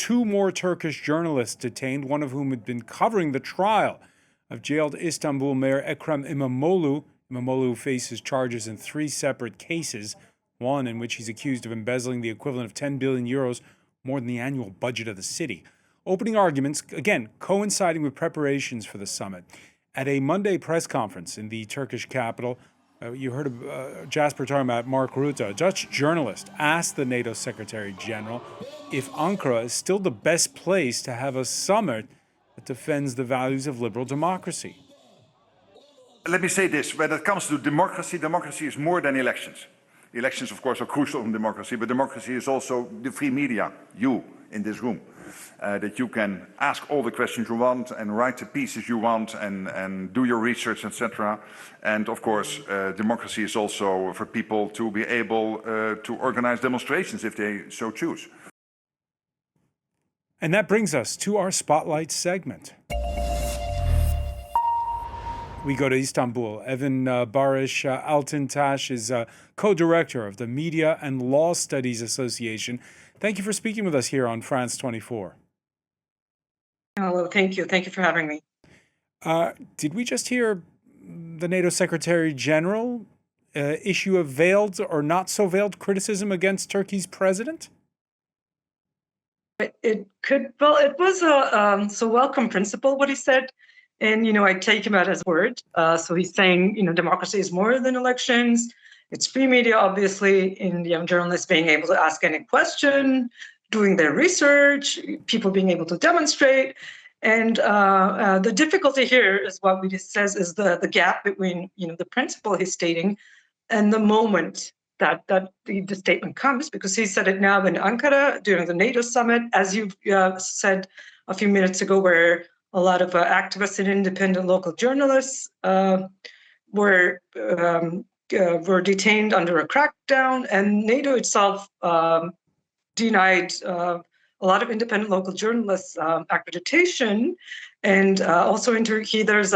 two more Turkish journalists detained, one of whom had been covering the trial of jailed Istanbul Mayor Ekrem İmamoğlu. İmamoğlu faces charges in three separate cases, one in which he's accused of embezzling the equivalent of 10 billion euros, more than the annual budget of the city. Opening arguments, again, coinciding with preparations for the summit. At a Monday press conference in the Turkish capital, you heard of Jasper talking about Mark Rutte, a Dutch journalist, asked the NATO Secretary General if Ankara is still the best place to have a summit that defends the values of liberal democracy. Let me say this, when it comes to democracy, democracy is more than elections. Elections, of course, are crucial in democracy, but democracy is also the free media, you in this room, that you can ask all the questions you want and write the pieces you want and do your research, etc. And of course, democracy is also for people to be able to organize demonstrations if they so choose. And that brings us to our Spotlight segment. We go to Istanbul. Evan Barış Altıntaş is co-director of the Media and Law Studies Association. Thank you for speaking with us here on France 24. Hello, thank you. Thank you for having me. Did we just hear the NATO Secretary General issue a veiled or not so veiled criticism against Turkey's president? It was a welcome principle, what he said. And, I take him at his word. So he's saying, democracy is more than elections. It's free media, obviously, and journalists being able to ask any question, doing their research, people being able to demonstrate. And the difficulty here is what he says is the gap between, the principle he's stating and the moment that the statement comes, because he said it now in Ankara during the NATO summit, as you said a few minutes ago, where a lot of activists and independent local journalists were detained under a crackdown, and NATO itself denied a lot of independent local journalists accreditation. And also in Turkey, there's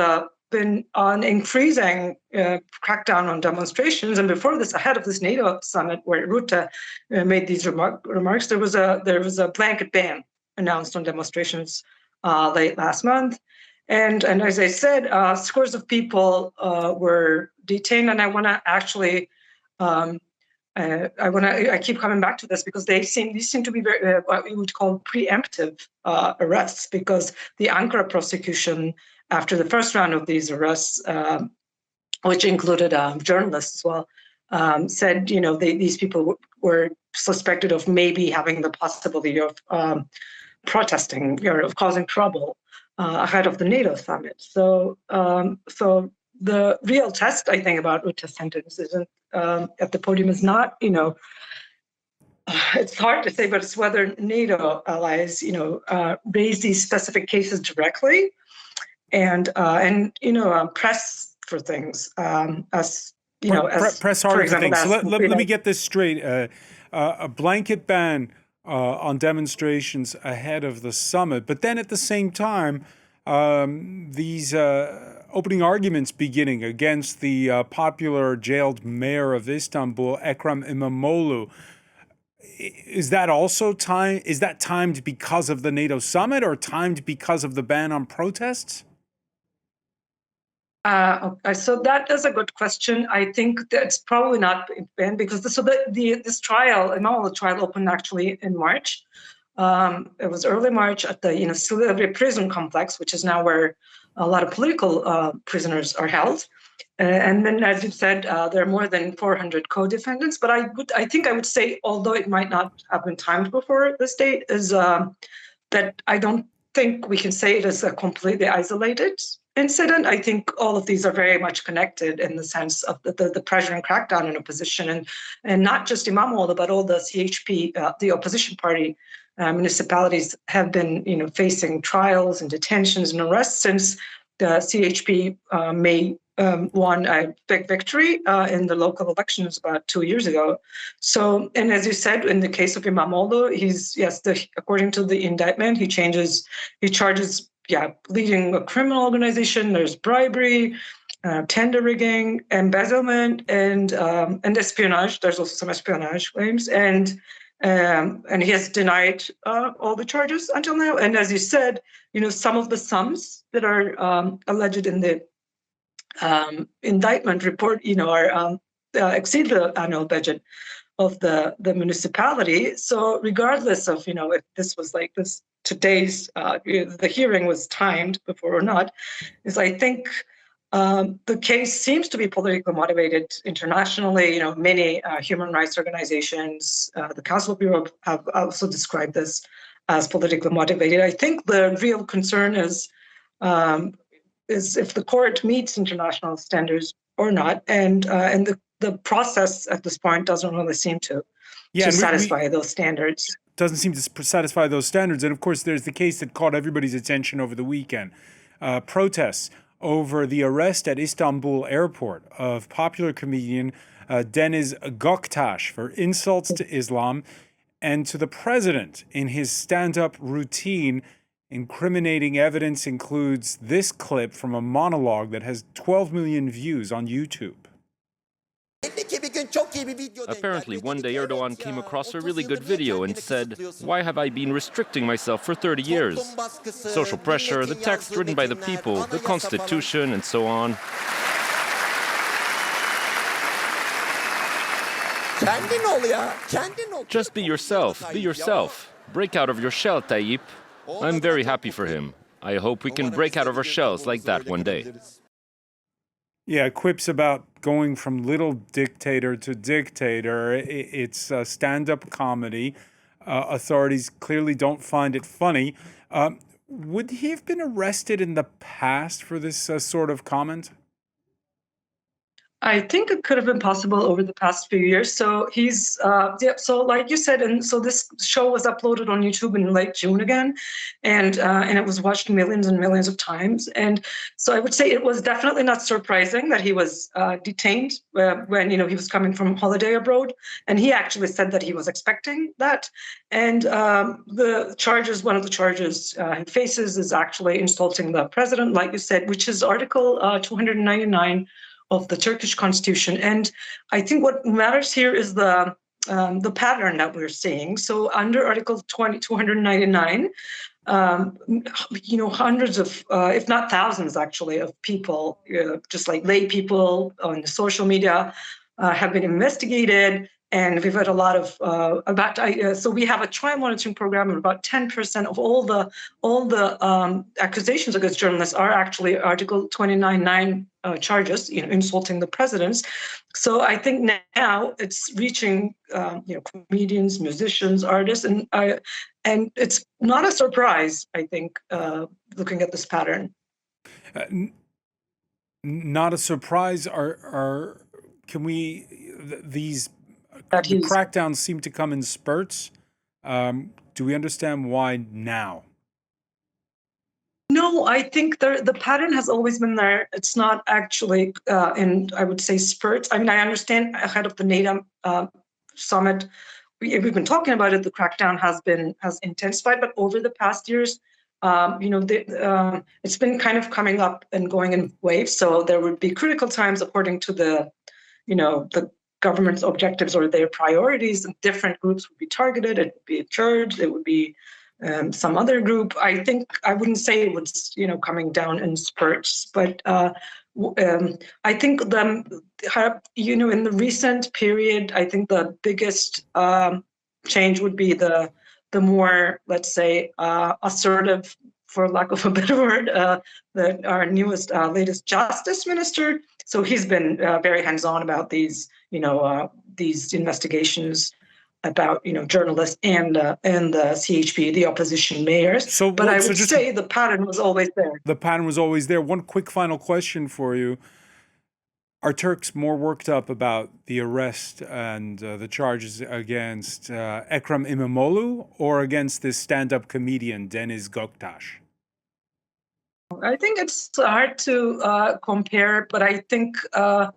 been an increasing crackdown on demonstrations. And before this, ahead of this NATO summit, where Rutte made these remarks, there was a blanket ban announced on demonstrations late last month. And as I said, scores of people were detained. And I want to actually, I keep coming back to this because these seem to be very, what we would call preemptive arrests, because the Ankara prosecution, after the first round of these arrests, which included journalists as well, said, these people were suspected of maybe having the possibility of protesting or of causing trouble ahead of the NATO summit. So the real test, I think, about Rutte's sentence isn't at the podium is not, it's hard to say, but it's whether NATO allies, raise these specific cases directly and press for things as, press hard for things. So let me get this straight. A blanket ban on demonstrations ahead of the summit, but then at the same time, these opening arguments beginning against the popular jailed mayor of Istanbul, Ekrem İmamoğlu. Is that also time? Is that timed because of the NATO summit, or timed because of the ban on protests? Okay, so that is a good question. I think that's probably not banned because this trial, Imamoglu trial, opened actually in March. It was early March at the Silivri prison complex, which is now where a lot of political prisoners are held. And then, as you said, there are more than 400 co-defendants. But I think I would say, although it might not have been timed before this date, is that I don't think we can say it is a completely isolated incident. I think all of these are very much connected in the sense of the pressure and crackdown in opposition, and not just İmamoğlu, but all the CHP, the opposition party municipalities have been, facing trials and detentions and arrests since the CHP won a big victory in the local elections about 2 years ago. So, and as you said, in the case of İmamoğlu, according to the indictment, he charges leading a criminal organization. There's bribery, tender rigging, embezzlement, and espionage. There's also some espionage claims, and And he has denied all the charges until now. And as you said, some of the sums that are alleged in the indictment report, are exceed the annual budget of the municipality. So regardless of, if this was like this, today's, the hearing was timed before or not, is I think the case seems to be politically motivated internationally. Many human rights organizations, the Council of Europe have also described this as politically motivated. I think the real concern is if the court meets international standards or not, and the process at this point doesn't really seem to satisfy those standards. Doesn't seem to satisfy those standards. And of course, there's the case that caught everybody's attention over the weekend. Protests over the arrest at Istanbul airport of popular comedian Deniz Göktaş for insults to Islam and to the president in his stand-up routine. Incriminating evidence includes this clip from a monologue that has 12 million views on YouTube. Apparently, one day Erdogan came across a really good video and said, "Why have I been restricting myself for 30 years? Social pressure, the text written by the people, the constitution, and so on." Just be yourself, be yourself. Break out of your shell, Tayyip. I'm very happy for him. I hope we can break out of our shells like that one day. Yeah, quips about going from little dictator to dictator. It's a stand-up comedy. Authorities clearly don't find it funny. Would he have been arrested in the past for this sort of comment? I think it could have been possible over the past few years. So he's, so like you said, and so this show was uploaded on YouTube in late June again, and it was watched millions and millions of times. And so I would say it was definitely not surprising that he was detained when, he was coming from holiday abroad. And he actually said that he was expecting that. And the charges, one of the charges he faces is actually insulting the president, like you said, which is Article 299 of the Turkish constitution. And I think what matters here is the pattern that we're seeing. So under Article 299, hundreds of, if not thousands actually, of people, just like lay people on social media have been investigated. And we've had a lot of so we have a trial monitoring program, and about 10% of all the accusations against journalists are actually Article 299 charges, insulting the presidents. So I think now it's reaching, comedians, musicians, artists, and it's not a surprise. I think looking at this pattern. Not a surprise. The crackdowns seem to come in spurts. Do we understand why now? No, I think the pattern has always been there. It's not actually in, I would say, spurts. I mean, I understand ahead of the NATO summit, we've been talking about it. The crackdown has intensified, but over the past years, it's been kind of coming up and going in waves. So there would be critical times according to the government's objectives or their priorities, and different groups would be targeted. It would be a church, it would be some other group. I think I wouldn't say it was, coming down in spurts, but I think in the recent period, I think the biggest change would be the more, let's say, assertive, for lack of a better word, our latest justice minister. So he's been very hands-on about these investigations about journalists and the CHP, the opposition mayors. But I would say the pattern was always there. The pattern was always there. One quick final question for you: are Turks more worked up about the arrest and the charges against Ekrem İmamoğlu or against this stand-up comedian Deniz Göktaş? I think it's hard to compare, but I think so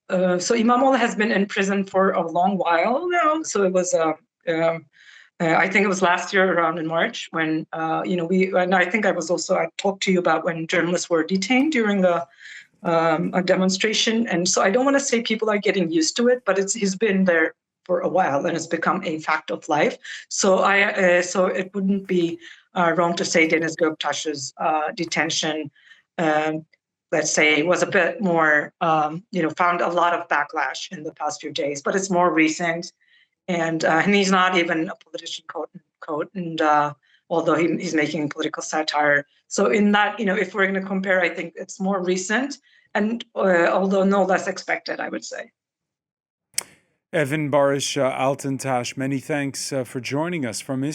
İmamoğlu has been in prison for a long while now. So it was, I think it was last year around in March when, and I think I talked to you about when journalists were detained during a demonstration. And so I don't want to say people are getting used to it, but he's been there for a while, and it's become a fact of life. So so it wouldn't be wrong to say Deniz Göktaş's detention, let's say, was a bit more, found a lot of backlash in the past few days, but it's more recent, and he's not even a politician, quote unquote, and although he's making political satire. So in that, if we're going to compare, I think it's more recent, and although no less expected, I would say. Evan Barış Altıntaş, many thanks for joining us from